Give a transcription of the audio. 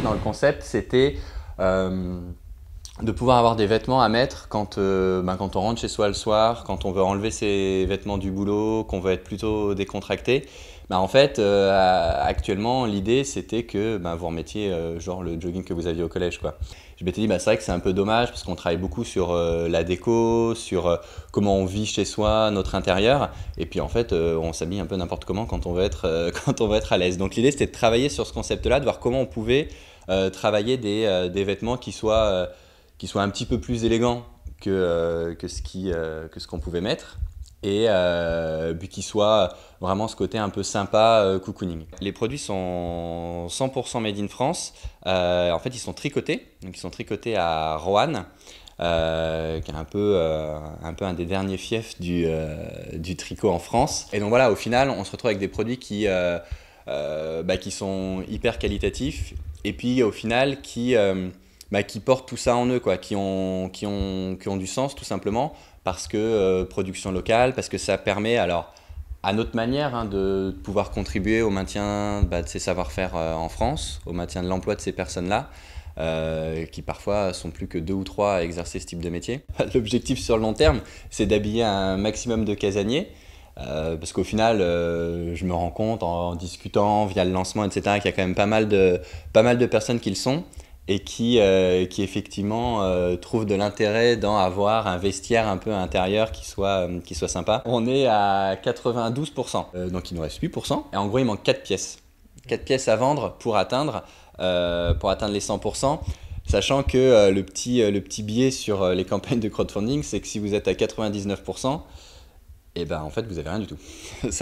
dans le concept, c'était de pouvoir avoir des vêtements à mettre quand on rentre chez soi le soir, quand on veut enlever ses vêtements du boulot, qu'on veut être plutôt décontracté. En fait, actuellement, l'idée c'était que vous remettiez genre le jogging que vous aviez au collège, quoi. Je m'étais dit, c'est vrai que c'est un peu dommage parce qu'on travaille beaucoup sur la déco, sur comment on vit chez soi, notre intérieur. Et puis en fait, on s'habille un peu n'importe comment quand on veut être, quand on veut être à l'aise. Donc l'idée c'était de travailler sur ce concept-là, de voir comment on pouvait travailler des vêtements qui soient un petit peu plus élégants que ce qu'on pouvait mettre. Et puis qui soit vraiment ce côté un peu sympa, cocooning. Les produits sont 100% made in France. En fait, ils sont tricotés. Donc, ils sont tricotés à Roanne, qui est un peu un des derniers fiefs du tricot en France. Et donc voilà, au final, on se retrouve avec des produits qui sont hyper qualitatifs et puis au final qui portent tout ça en eux, quoi, qui ont du sens tout simplement parce que production locale, parce que ça permet alors à notre manière de pouvoir contribuer au maintien de ces savoir-faire en France, au maintien de l'emploi de ces personnes-là, qui parfois sont plus que 2 ou 3 à exercer ce type de métier. L'objectif sur le long terme, c'est d'habiller un maximum de casaniers, parce qu'au final, je me rends compte en discutant via le lancement, etc., qu'il y a quand même pas mal de personnes qui le sont et qui effectivement trouvent de l'intérêt dans avoir un vestiaire un peu intérieur qui soit sympa. On est à 92%, donc il nous reste 8%. Et en gros, il manque 4 pièces. 4 pièces à vendre pour atteindre les 100%. Sachant que le petit biais sur les campagnes de crowdfunding, c'est que si vous êtes à 99%, et en fait, vous avez rien du tout.